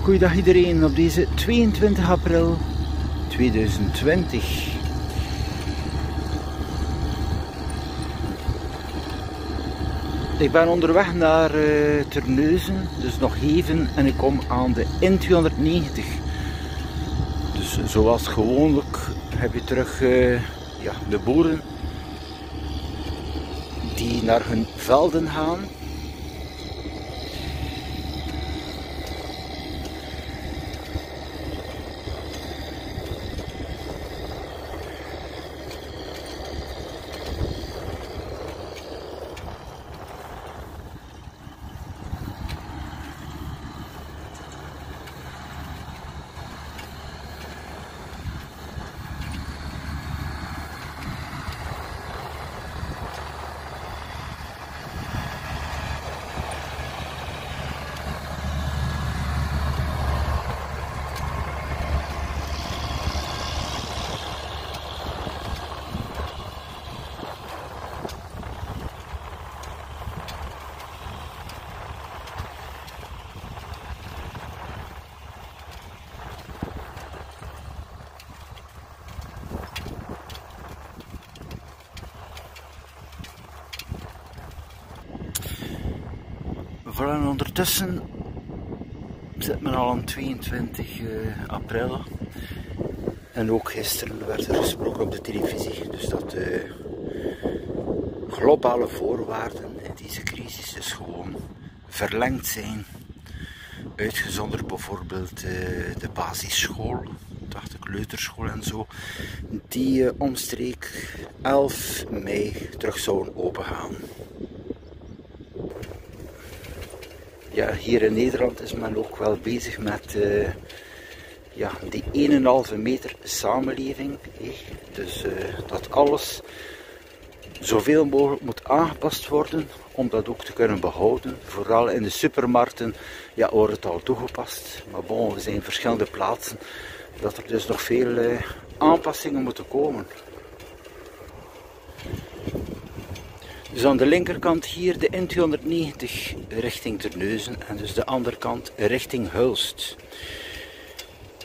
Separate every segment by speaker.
Speaker 1: Goeiedag iedereen op deze 22 april 2020. Ik ben onderweg naar Terneuzen, dus nog even, en ik kom aan de N290. Dus zoals gewoonlijk heb je terug de boeren die naar hun velden gaan. En ondertussen zit men al aan 22 april en ook gisteren werd er gesproken op de televisie, dus dat de globale voorwaarden in deze crisis dus gewoon verlengd zijn. Uitgezonderd bijvoorbeeld de basisschool, dacht ik, kleuterschool en zo, die omstreeks 11 mei terug zouden opengaan. Ja, hier in Nederland is men ook wel bezig met die 1,5 meter samenleving. Dus dat alles zoveel mogelijk moet aangepast worden om dat ook te kunnen behouden. Vooral in de supermarkten wordt het al toegepast. Maar bon, er zijn verschillende plaatsen dat er dus nog veel aanpassingen moeten komen. Dus aan de linkerkant hier de N290 richting Terneuzen en dus de andere kant richting Hulst.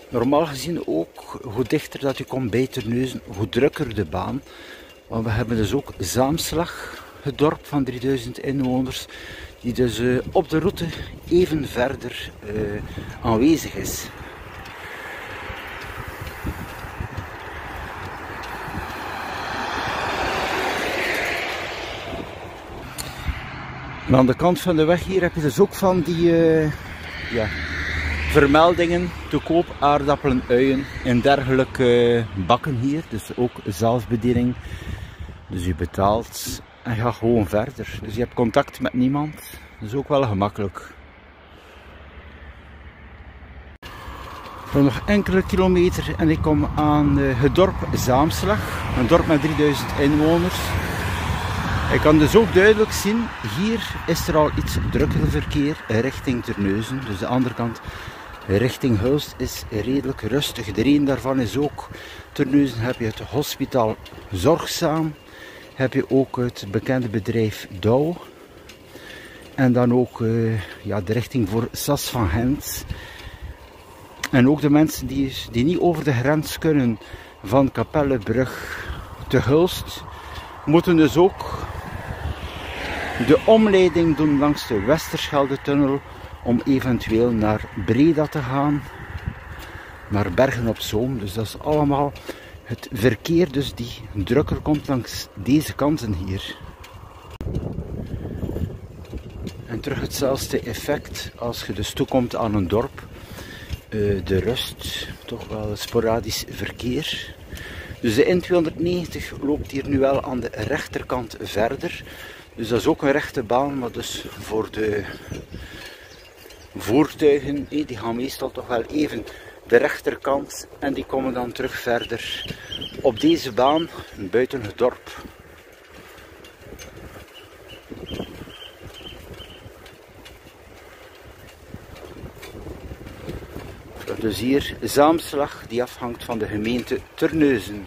Speaker 1: Normaal gezien ook, hoe dichter dat u komt bij Terneuzen, hoe drukker de baan. Want we hebben dus ook Zaamslag, het dorp van 3000 inwoners, die dus op de route even verder aanwezig is. En aan de kant van de weg hier heb je dus ook van die vermeldingen te koop, aardappelen, uien en dergelijke bakken hier. Dus ook zelfbediening. Dus je betaalt en gaat gewoon verder. Dus je hebt contact met niemand. Dat is ook wel gemakkelijk. Voor nog enkele kilometer en ik kom aan het dorp Zaamslag. Een dorp met 3000 inwoners. Ik kan dus ook duidelijk zien, hier is er al iets drukker verkeer richting Terneuzen. Dus de andere kant richting Hulst is redelijk rustig. De reden daarvan is ook, Terneuzen heb je het hospitaal Zorgzaam. Heb je ook het bekende bedrijf Douw. En dan ook de richting voor Sas van Gent. En ook de mensen die niet over de grens kunnen van Kapellebrug te Hulst, moeten dus ook de omleiding doen langs de Westerschelde-tunnel om eventueel naar Breda te gaan, naar Bergen op Zoom. Dus dat is allemaal het verkeer dus die drukker komt langs deze kanten hier. En terug hetzelfde effect als je dus toekomt aan een dorp. De rust, toch wel sporadisch verkeer. Dus de N290 loopt hier nu wel aan de rechterkant verder. Dus dat is ook een rechte baan, maar dus voor de voertuigen, die gaan meestal toch wel even de rechterkant en die komen dan terug verder op deze baan buiten het dorp. Dus hier Zaamslag, die afhangt van de gemeente Terneuzen.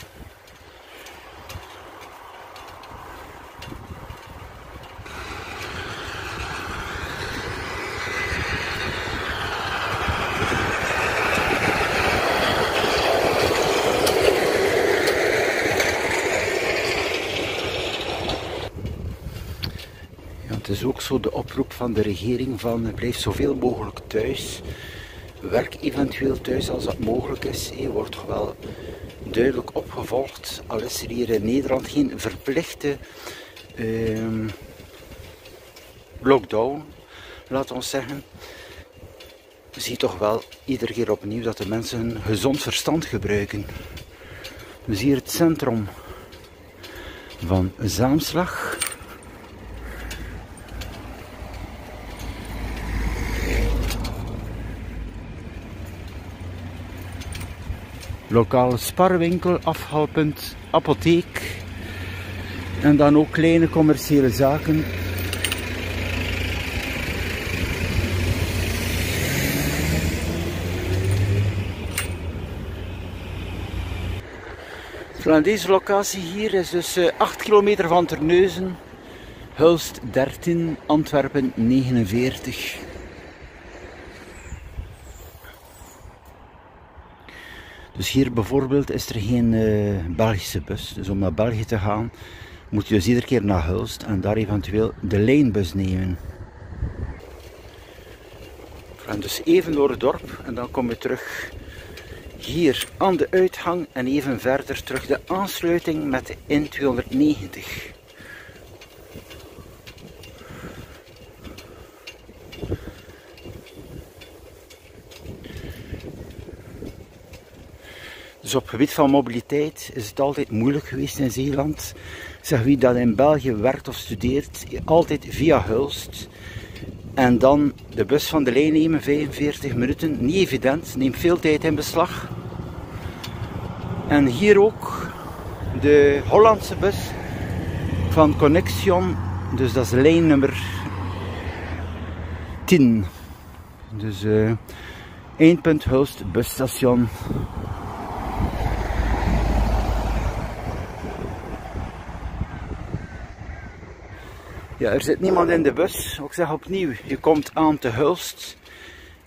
Speaker 1: Het is ook zo de oproep van de regering van blijf zoveel mogelijk thuis. Werk eventueel thuis als dat mogelijk is. Wordt toch wel duidelijk opgevolgd. Al is er hier in Nederland geen verplichte lockdown, laten we zeggen. Zie je toch wel iedere keer opnieuw dat de mensen hun gezond verstand gebruiken. Dus hier het centrum van Zaamslag. Lokale sparwinkel, afhaalpunt, apotheek en dan ook kleine commerciële zaken. Aan deze locatie hier is dus 8 kilometer van Terneuzen, Hulst 13, Antwerpen 49. Dus hier bijvoorbeeld is er geen Belgische bus. Dus om naar België te gaan moet je dus iedere keer naar Hulst en daar eventueel de lijnbus nemen. En dus even door het dorp en dan kom je terug hier aan de uitgang en even verder terug de aansluiting met de N290. Dus op het gebied van mobiliteit is het altijd moeilijk geweest in Zeeland. Zeg, wie dat in België werkt of studeert, altijd via Hulst. En dan de bus van de lijn nemen, 45 minuten. Niet evident, neemt veel tijd in beslag. En hier ook de Hollandse bus van Connexion. Dus dat is lijn nummer 10. Dus eindpunt Hulst busstation. Ja, er zit niemand in de bus. Ik zeg opnieuw, je komt aan te Hulst.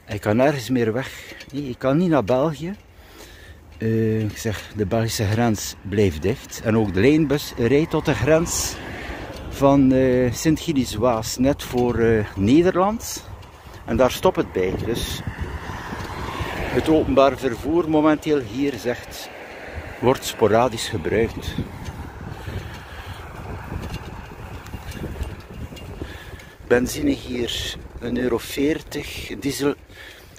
Speaker 1: Je kan nergens meer weg. Nee, je kan niet naar België. Ik zeg, de Belgische grens blijft dicht. En ook de lijnbus rijdt tot de grens van Sint-Gilles-Waas, net voor Nederland. En daar stopt het bij. Dus het openbaar vervoer momenteel hier zegt, wordt sporadisch gebruikt. Benzine hier €1,40, diesel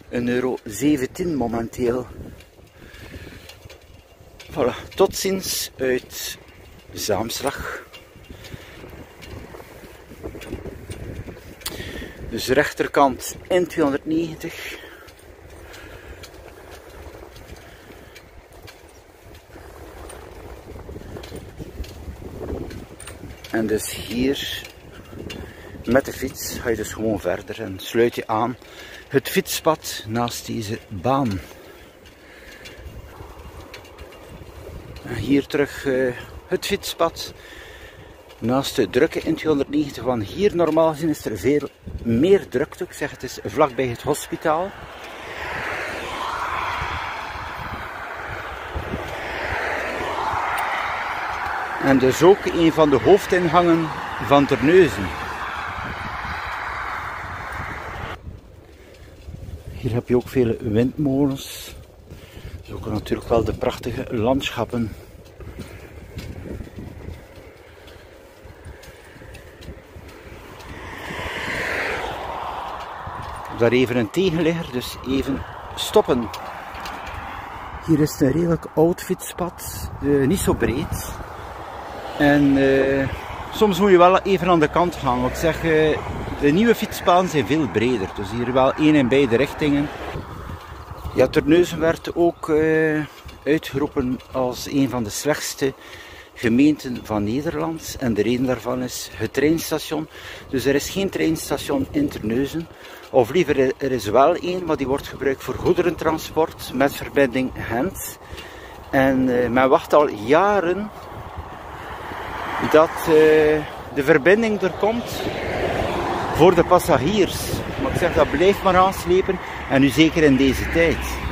Speaker 1: €1,17 momenteel. Voilà, tot ziens uit Zaamslag. Dus rechterkant N290. En dus hier met de fiets ga je dus gewoon verder en sluit je aan het fietspad naast deze baan. En hier terug het fietspad naast de drukke N290, want hier normaal gezien is er veel meer drukte. Ik zeg, het is vlakbij het hospitaal. En dus ook een van de hoofdingangen van Terneuzen. Hier heb je ook vele windmolens. Dus ook natuurlijk wel de prachtige landschappen. Daar even een tegenligger, dus even stoppen. Hier is het een redelijk oud fietspad, niet zo breed. En soms moet je wel even aan de kant gaan. Want ik zeg, de nieuwe fietspaden zijn veel breder. Dus hier wel één in beide richtingen. Ja, Terneuzen werd ook uitgeroepen als een van de slechtste gemeenten van Nederland. En de reden daarvan is het treinstation. Dus er is geen treinstation in Terneuzen. Of liever, er is wel één, maar die wordt gebruikt voor goederentransport met verbinding Gent. En men wacht al jaren dat de verbinding er komt voor de passagiers. Maar ik zeg, dat blijft maar aanslepen. En nu zeker in deze tijd.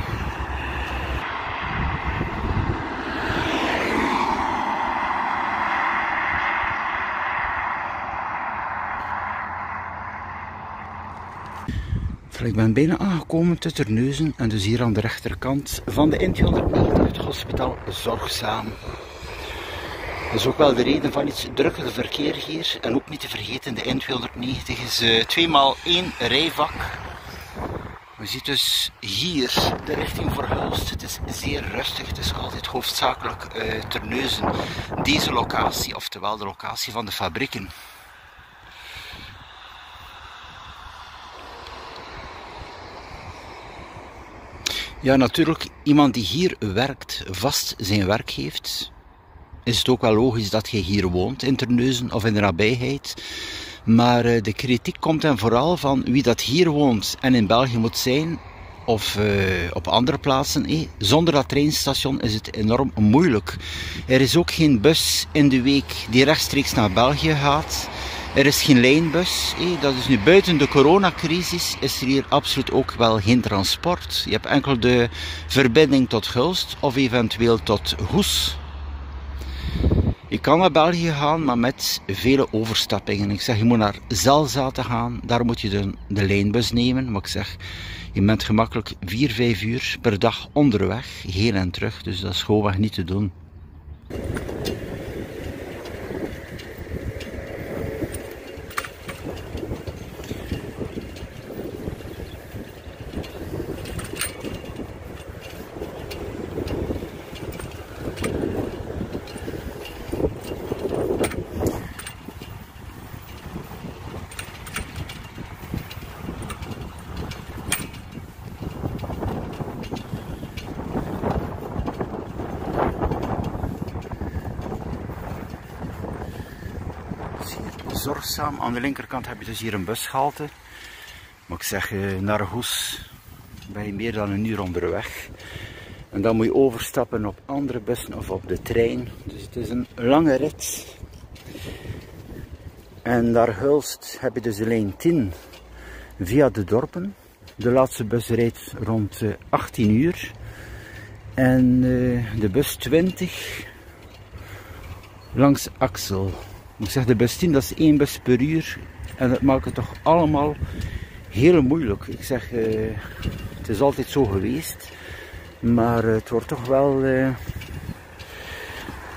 Speaker 1: Ik ben bijna aangekomen te Terneuzen en dus hier aan de rechterkant van de N290 het hospitaal Zorgzaam. Dat is ook wel de reden van iets drukkere verkeer hier. En ook niet te vergeten, de N290 is 2x1 rijvak. Je ziet dus hier de richting voor Hulst. Het is zeer rustig. Het is altijd hoofdzakelijk Terneuzen. Deze locatie, oftewel de locatie van de fabrieken. Ja, natuurlijk, iemand die hier werkt, vast zijn werk heeft, is het ook wel logisch dat je hier woont, in Terneuzen of in de nabijheid. Maar de kritiek komt dan vooral van wie dat hier woont en in België moet zijn, of op andere plaatsen. Zonder dat treinstation is het enorm moeilijk. Er is ook geen bus in de week die rechtstreeks naar België gaat. Er is geen lijnbus. Dat is nu buiten de coronacrisis, is er hier absoluut ook wel geen transport. Je hebt enkel de verbinding tot Hulst of eventueel tot Goes. Je kan naar België gaan, maar met vele overstappingen. Ik zeg, je moet naar Zelzaten gaan, daar moet je de lijnbus nemen. Maar ik zeg, je bent gemakkelijk 4-5 uur per dag onderweg, heen en terug. Dus dat is gewoonweg niet te doen. Zorgzaam. Aan de linkerkant heb je dus hier een bushalte. Maar ik zeg, naar Goes ben je meer dan een uur onderweg. En dan moet je overstappen op andere bussen of op de trein. Dus het is een lange rit. En naar Hulst heb je dus de lijn 10 via de dorpen. De laatste bus rijdt rond 18 uur. En de bus 20 langs Axel. Ik zeg, de bus 10, dat is 1 bus per uur. En dat maakt het toch allemaal heel moeilijk. Ik zeg, het is altijd zo geweest. Maar het wordt toch wel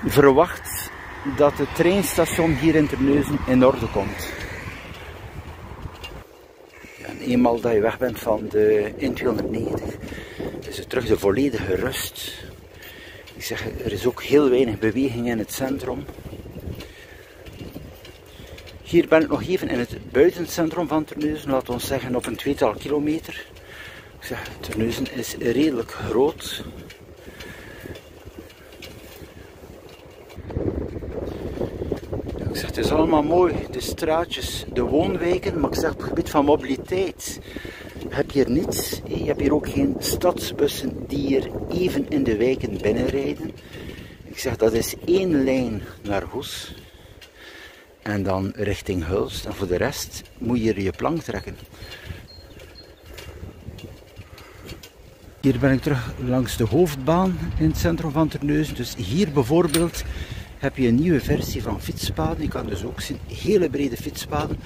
Speaker 1: verwacht dat het treinstation hier in Terneuzen in orde komt. Ja, en eenmaal dat je weg bent van de N290, is het terug de volledige rust. Ik zeg, er is ook heel weinig beweging in het centrum. Hier ben ik nog even in het buitencentrum van Terneuzen, laten we zeggen op een 2-tal kilometer. Ik zeg, Terneuzen is redelijk groot. Ik zeg, het is allemaal mooi, de straatjes, de woonwijken, maar ik zeg, op het gebied van mobiliteit heb je hier niets. Je hebt hier ook geen stadsbussen die hier even in de wijken binnenrijden. Ik zeg, dat is 1 lijn naar Goes. En dan richting Hulst. En voor de rest moet je hier je plank trekken. Hier ben ik terug langs de hoofdbaan in het centrum van Terneuzen. Dus hier bijvoorbeeld heb je een nieuwe versie van fietspaden. Je kan dus ook zien, hele brede fietspaden.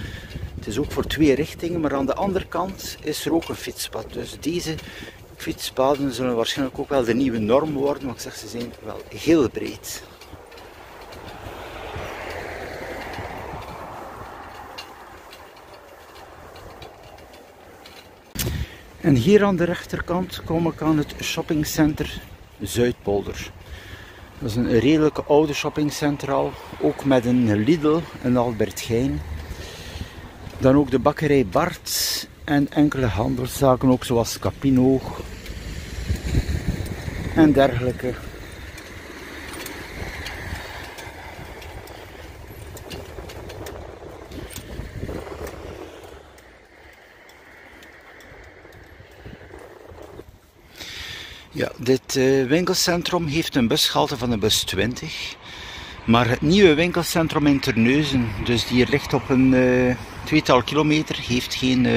Speaker 1: Het is ook voor 2 richtingen, maar aan de andere kant is er ook een fietspad. Dus deze fietspaden zullen waarschijnlijk ook wel de nieuwe norm worden. Maar ik zeg, ze zijn wel heel breed. En hier aan de rechterkant kom ik aan het shoppingcenter Zuidpolder. Dat is een redelijke oude shoppingcenter al, ook met een Lidl, een Albert Heijn. Dan ook de bakkerij Bart en enkele handelszaken, ook zoals Capino en dergelijke. Ja, dit winkelcentrum heeft een bushalte van de bus 20. Maar het nieuwe winkelcentrum in Terneuzen, dus die hier ligt op een 2-tal kilometer, heeft geen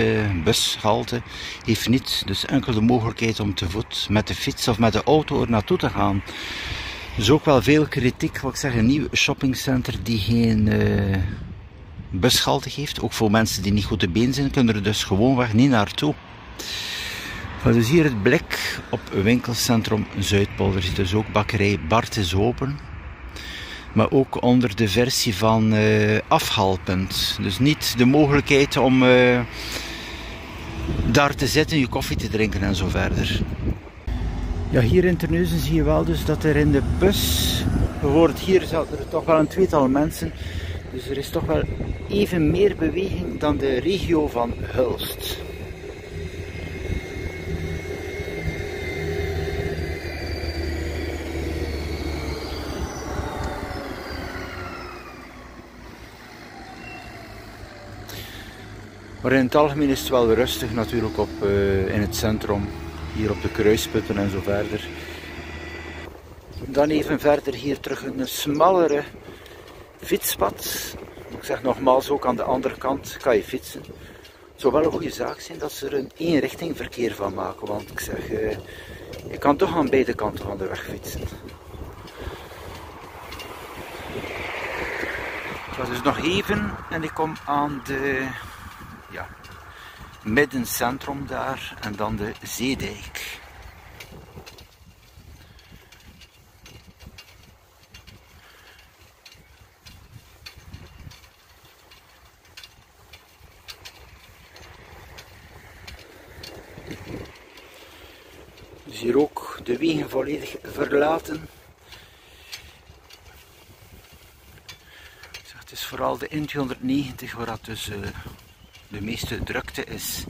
Speaker 1: bushalte. Heeft niet, dus enkel de mogelijkheid om te voet, met de fiets of met de auto er naartoe te gaan. Dus ook wel veel kritiek, wat ik zeg, een nieuw shoppingcenter die geen bushalte heeft. Ook voor mensen die niet goed te been zijn, kunnen er dus gewoonweg niet naartoe. Dus hier het blik op winkelcentrum Zuidpolder. Er zit dus ook bakkerij Bart is open. Maar ook onder de versie van afhaalpunt. Dus niet de mogelijkheid om daar te zitten, je koffie te drinken en zo verder. Ja, hier in Terneuzen zie je wel dus dat er in de bus, bijvoorbeeld hier zaten er toch wel een tweetal mensen. Dus er is toch wel even meer beweging dan de regio van Hulst. Maar in het algemeen is het wel rustig natuurlijk in het centrum, hier op de kruispunten en zo verder. Dan even verder hier terug een smallere fietspad. Ik zeg nogmaals, ook aan de andere kant kan je fietsen. Het zou wel een goede zaak zijn dat ze er een eenrichting verkeer van maken, want ik zeg, je kan toch aan beide kanten van de weg fietsen. Ik ga dus nog even en ik kom aan de middencentrum daar en dan de Zeedijk. Dus hier ook de wegen volledig verlaten. Het is vooral de N290 waar dat dus de meeste drukte is.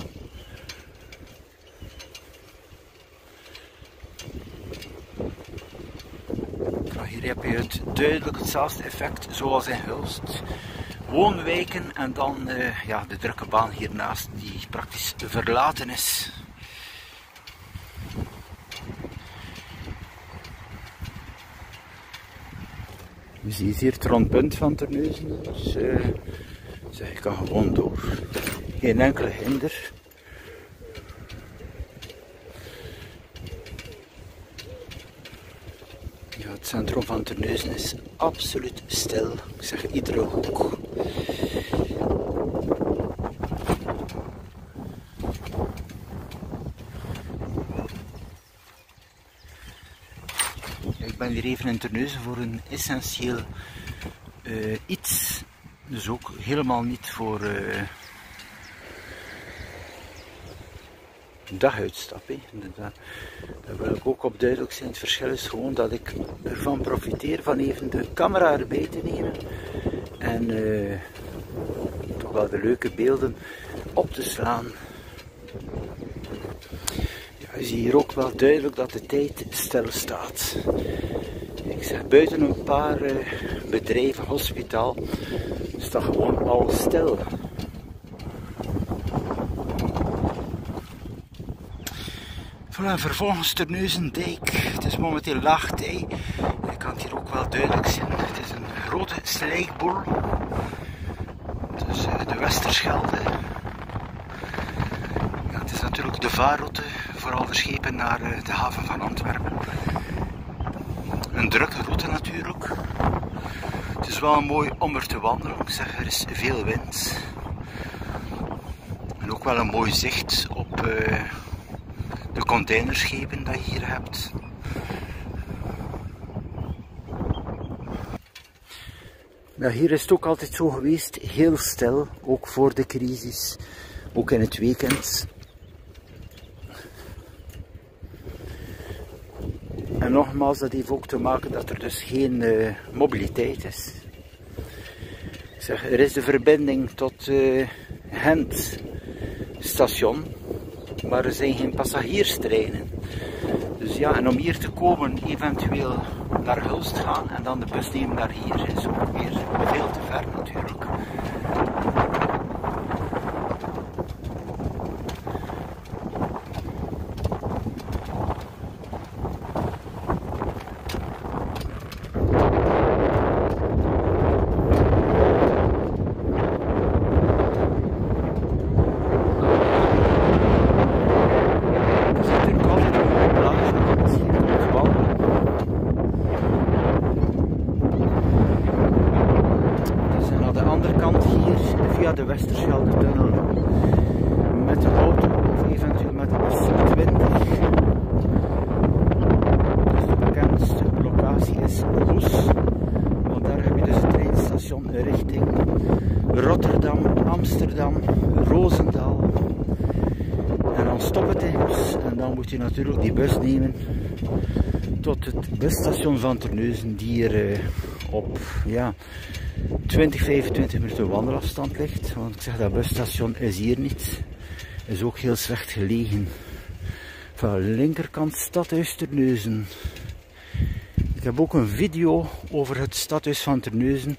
Speaker 1: Nou, hier heb je het duidelijk hetzelfde effect zoals in Hulst. Woonwijken en dan de drukke baan hiernaast die praktisch verlaten is. Je ziet hier het rondpunt van Terneuzen, dus zeg ik kan gewoon door. Geen enkele hinder. Ja, het centrum van Terneuzen is absoluut stil. Ik zeg iedere hoek. Ik ben hier even in Terneuzen voor een essentieel iets. Dus ook helemaal niet voor daguitstap. Daar wil ik ook op duidelijk zijn. Het verschil is gewoon dat ik ervan profiteer van even de camera erbij te nemen. En toch wel de leuke beelden op te slaan. Ja, je ziet hier ook wel duidelijk dat de tijd stil staat. Ik zeg, buiten een paar bedrijven, hospitaal, is dat gewoon al stil. Voilà, vervolgens Terneuzen-dijk. Het is momenteel laagtij. Je kan het hier ook wel duidelijk zien. Het is een grote slijkboel. Dus de Westerschelde. Ja, het is natuurlijk de vaarroute voor al de schepen naar de haven van Antwerpen. Een drukke route natuurlijk. Het is wel mooi om er te wandelen. Ik zeg, er is veel wind. En ook wel een mooi zicht op de containerschepen dat je hier hebt. Ja, hier is het ook altijd zo geweest, heel stil, ook voor de crisis, ook in het weekend. En nogmaals, dat heeft ook te maken dat er dus geen mobiliteit is. Ik zeg, er is de verbinding tot Gent station, maar er zijn geen passagierstreinen. Dus ja, en om hier te komen, eventueel naar Hulst gaan en dan de bus nemen naar hier, is ook weer veel te ver natuurlijk. De Westerschelde tunnel met de auto of eventueel met de S20. Dus de bekendste locatie is Goes, want daar heb je dus het treinstation richting Rotterdam, Amsterdam, Roosendaal. En dan stopt het in Goes en dan moet je natuurlijk die bus nemen tot het busstation van Terneuzen, die hier op 20-25 minuten wandelafstand ligt. Want ik zeg, dat busstation is hier niet. Is ook heel slecht gelegen. Van de linkerkant stadhuis Terneuzen. Ik heb ook een video over het stadhuis van Terneuzen.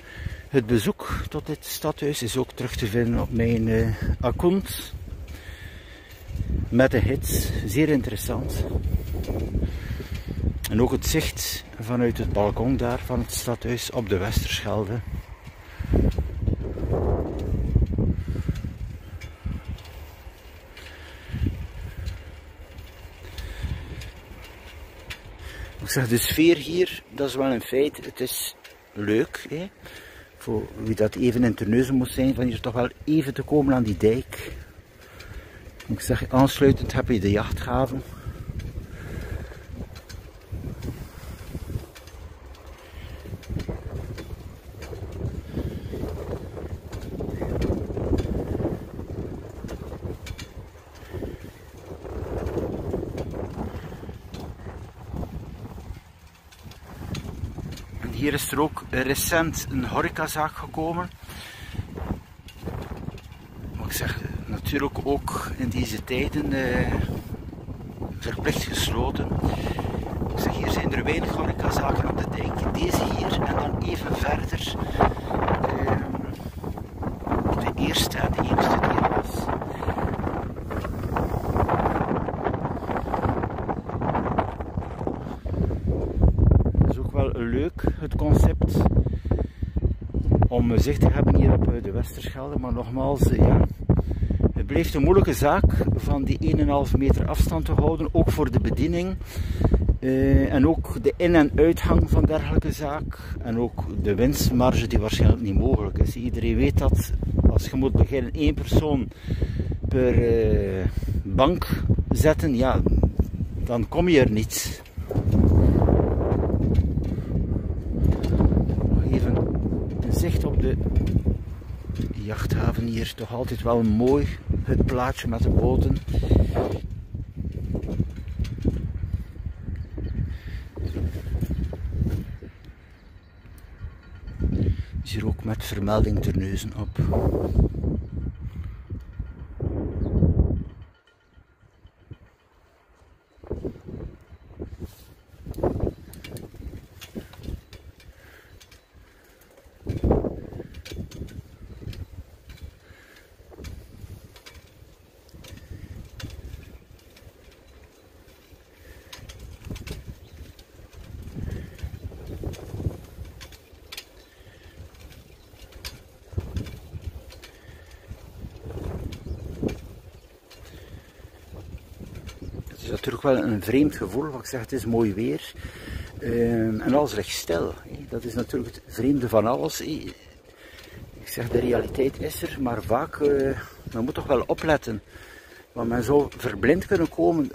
Speaker 1: Het bezoek tot dit stadhuis is ook terug te vinden op mijn account. Met de hits. Zeer interessant. En ook het zicht vanuit het balkon daar van het stadhuis op de Westerschelde. Ik zeg, de sfeer hier, dat is wel een feit. Het is leuk, hè? Voor wie dat even in Terneuzen moet zijn, van hier toch wel even te komen aan die dijk. Ik zeg, aansluitend heb je de jachthaven. Hier is er ook recent een horecazaak gekomen. Maar ik zeg, natuurlijk ook in deze tijden verplicht gesloten. Ik zeg, hier zijn er weinig horecazaken op de dijk. Deze hier en dan even verder de eerste en de enige die er was. Leuk, het concept om zicht te hebben hier op de Westerschelde, maar nogmaals, het blijft een moeilijke zaak van die 1,5 meter afstand te houden, ook voor de bediening en ook de in- en uitgang van dergelijke zaak en ook de winstmarge die waarschijnlijk niet mogelijk is. Iedereen weet dat als je moet beginnen 1 persoon per bank zetten, ja, dan kom je er niet. Zicht op de jachthaven hier, toch altijd wel mooi, het plaatje met de boten. Is hier ook met vermelding Terneuzen op. Het is natuurlijk wel een vreemd gevoel, wat ik zeg, het is mooi weer en alles ligt stil. Dat is natuurlijk het vreemde van alles. Ik zeg, de realiteit is er, maar vaak, men moet toch wel opletten. Want men zou verblind kunnen komen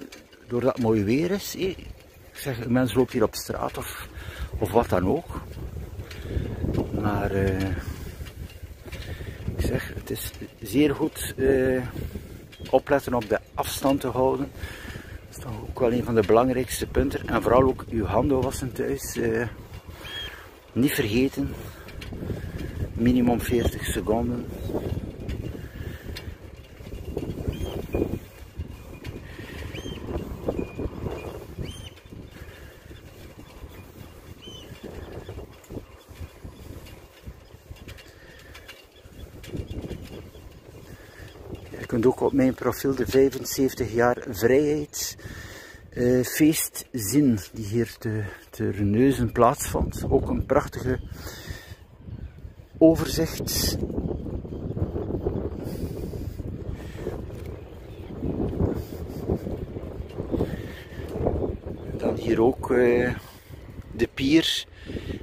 Speaker 1: doordat het mooi weer is. Ik zeg, mensen lopen hier op straat of wat dan ook. Maar ik zeg, het is zeer goed opletten op de afstand te houden. Dat is toch ook wel een van de belangrijkste punten. En vooral ook uw handen wassen thuis. Niet vergeten. Minimum 40 seconden. Je kunt ook op mijn profiel de 75 jaar vrijheidsfeest zien die hier te Terneuzen plaatsvond. Ook een prachtige overzicht. Dan hier ook de pier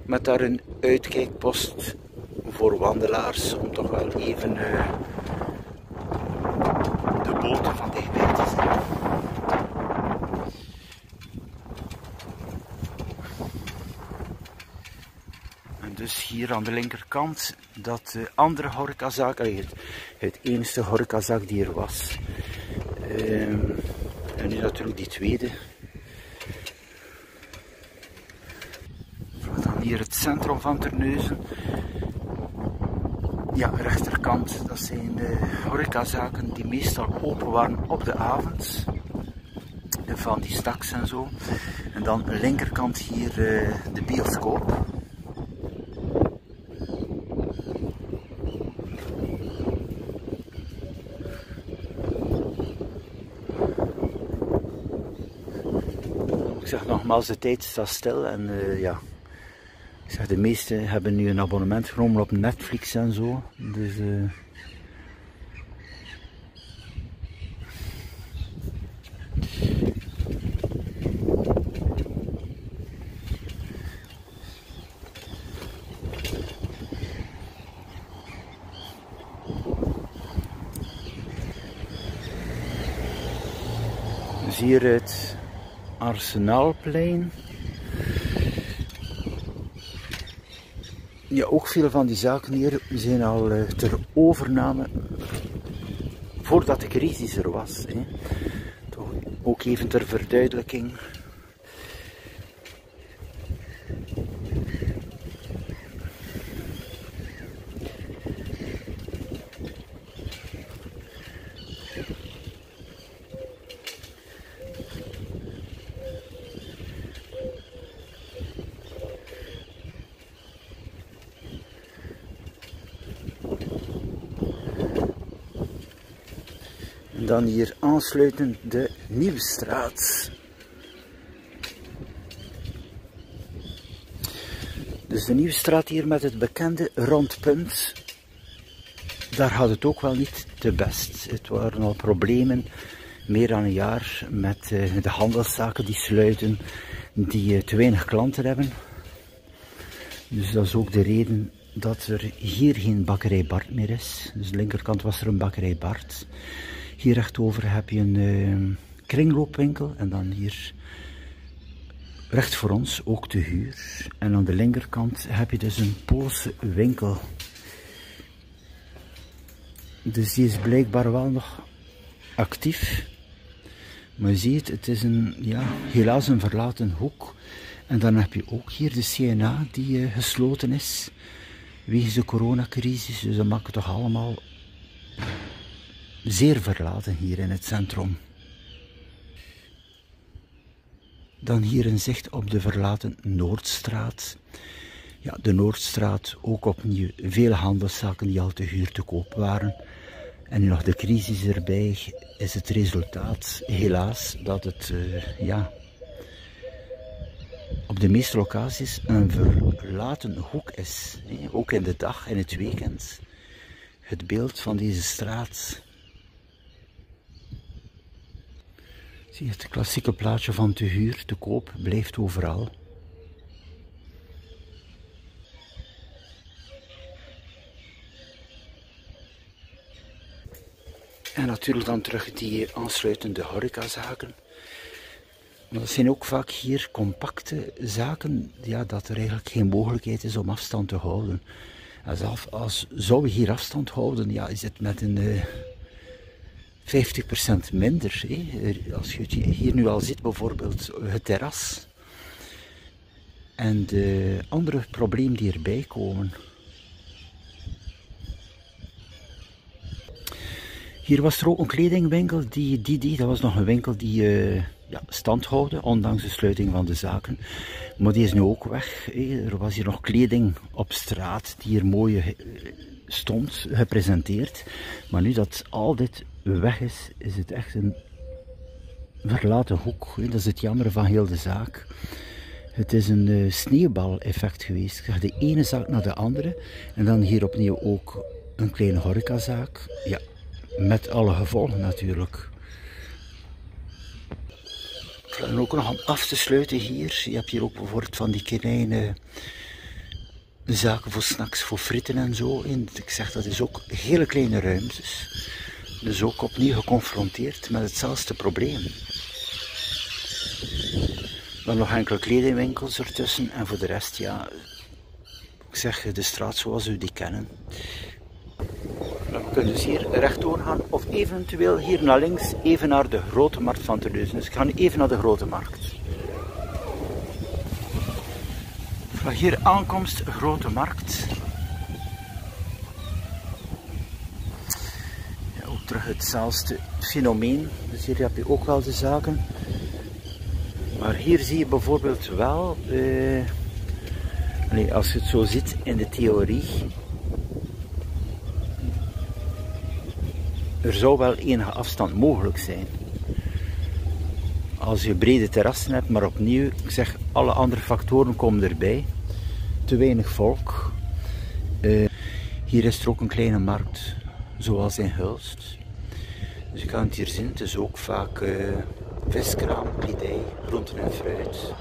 Speaker 1: met daar een uitkijkpost voor wandelaars om toch wel even de boten van dichtbij te zien. hier aan de linkerkant dat andere horecazaak, het enige horecazaak die er was. En nu natuurlijk die tweede. Dan hier het centrum van Terneuzen. Ja, rechterkant, dat zijn horecazaken die meestal open waren op de avond. Van die staks en zo. En dan linkerkant hier de bioscoop. Ik zeg nogmaals, de tijd staat stil en ja. Ik zeg, de meesten hebben nu een abonnement genomen op Netflix en zo. Dus hier het Arsenaalplein. Ja, ook veel van die zaken hier zijn al ter overname voordat de crisis er was. Hè. Toch ook even ter verduidelijking. Dan hier aansluitend de Nieuwstraat. Dus de Nieuwstraat hier met het bekende rondpunt. Daar had het ook wel niet te best. Het waren al problemen, meer dan een jaar, met de handelszaken die sluiten, die te weinig klanten hebben. Dus dat is ook de reden dat er hier geen bakkerij Bart meer is. Dus aan de linkerkant was er een bakkerij Bart. Hier rechtover heb je een kringloopwinkel en dan hier recht voor ons ook te huur. En aan de linkerkant heb je dus een Poolse winkel. Dus die is blijkbaar wel nog actief. Maar je ziet, het is helaas een verlaten hoek. En dan heb je ook hier de CNA die gesloten is wegens de coronacrisis. Dus dat maakt het toch allemaal zeer verlaten hier in het centrum. Dan hier een zicht op de verlaten Noordstraat. Ja, de Noordstraat, ook opnieuw vele handelszaken die al te huur te koop waren. En nu nog de crisis erbij, is het resultaat helaas dat het op de meeste locaties een verlaten hoek is. Ook in de dag en het weekend. Het beeld van deze straat. Zie je het klassieke plaatje van te huur, te koop, blijft overal. En natuurlijk dan terug die aansluitende horecazaken. Maar dat zijn ook vaak hier compacte zaken, ja, dat er eigenlijk geen mogelijkheid is om afstand te houden. Als zou je hier afstand houden, ja, is het met een 50% minder. Als je hier nu al ziet, bijvoorbeeld het terras. En de andere problemen die erbij komen. Hier was er ook een kledingwinkel, dat was nog een winkel die stand houden, ondanks de sluiting van de zaken. Maar die is nu ook weg. Er was hier nog kleding op straat die hier mooi stond, gepresenteerd. Maar nu dat al dit weg is, is het echt een verlaten hoek. Dat is het jammer van heel de zaak. Het is een sneeuwbaleffect geweest. De ene zaak naar de andere. En dan hier opnieuw ook een kleine horecazaak. Ja, met alle gevolgen natuurlijk. En ook nog om af te sluiten hier. Je hebt hier ook bijvoorbeeld van die kleine zaken voor snacks, voor fritten en zo. En ik zeg, dat is ook hele kleine ruimtes. Dus ook opnieuw geconfronteerd met hetzelfde probleem. Dan nog enkele kledingwinkels ertussen en voor de rest, ja, ik ik zeg, de straat zoals u die kennen. We kunnen dus hier rechtdoor gaan of eventueel hier naar links, even naar de Grote Markt van Terneuzen. Dus ik ga nu even naar de Grote Markt. Hier aankomst, Grote Markt. Ja, ook terug hetzelfde fenomeen. Dus hier heb je ook wel de zaken. Maar hier zie je bijvoorbeeld wel, als je het zo ziet in de theorie, er zou wel enige afstand mogelijk zijn. Als je brede terrassen hebt, maar opnieuw, ik zeg, alle andere factoren komen erbij. Te weinig volk. Hier is er ook een kleine markt, zoals in Hulst. Dus je kan het hier zien, het is ook vaak viskraam, kledij, groenten en fruit.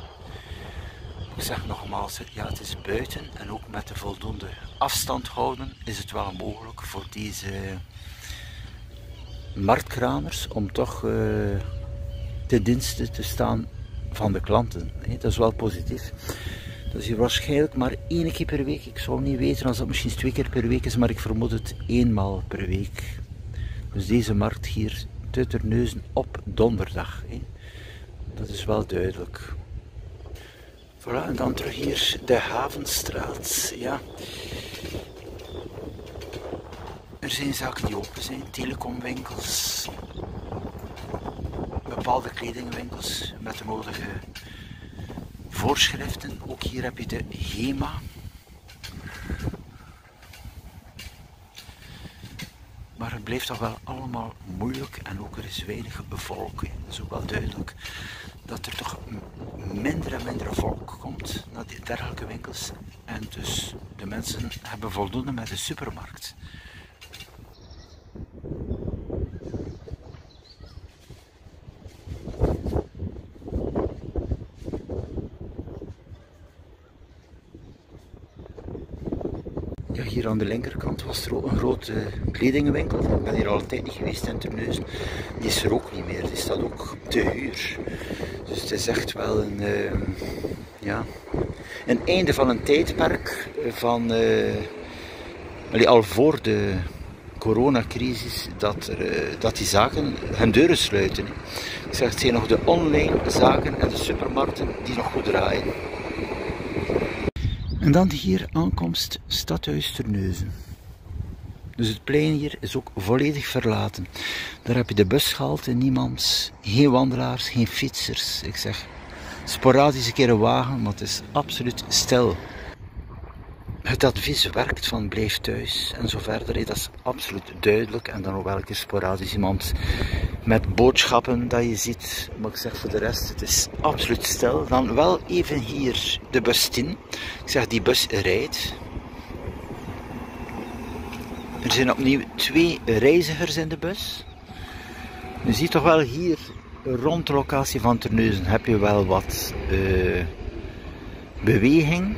Speaker 1: Ik zeg nogmaals, ja, het is buiten en ook met de voldoende afstand houden is het wel mogelijk voor deze marktkramers om toch ten dienste te staan van de klanten. Dat is wel positief. Dat is hier waarschijnlijk maar 1 keer per week. Ik zou niet weten als dat misschien 2 keer per week is, maar ik vermoed het 1 maal per week. Dus deze markt hier te Terneuzen op donderdag. Dat is wel duidelijk. Voilà, en dan terug hier de Havenstraat. Ja. Er zijn zaken die open zijn, telecomwinkels, bepaalde kledingwinkels met de nodige voorschriften. Ook hier heb je de HEMA. Maar het blijft toch wel allemaal moeilijk en ook er is weinig volk. Het is ook wel duidelijk dat er toch minder en minder volk komt naar die dergelijke winkels. En dus de mensen hebben voldoende met de supermarkt. Ja, hier aan de linkerkant was er ook een grote kledingwinkel. Ik ben hier al een tijd niet geweest in Terneuzen. Die is er ook niet meer, die staat ook te huur. Dus het is echt wel een einde van een tijdperk van al voor de coronacrisis dat die zaken hun deuren sluiten. Ik zeg, het zijn nog de online zaken en de supermarkten die nog goed draaien. En dan hier aankomst Stadhuis Terneuzen. Dus het plein hier is ook volledig verlaten. Daar heb je de bushalte, niemand, geen wandelaars, geen fietsers. Ik zeg, sporadisch een keer een wagen, maar het is absoluut stil. Het advies werkt van blijf thuis en zo verder, dat is absoluut duidelijk. En dan ook wel een keer sporadisch iemand met boodschappen dat je ziet. Maar ik zeg voor de rest, het is absoluut stil. Dan wel even hier de bus 10. Ik zeg, die bus rijdt. Er zijn opnieuw 2 reizigers in de bus. Je ziet toch wel hier rond de locatie van Terneuzen heb je wel wat beweging.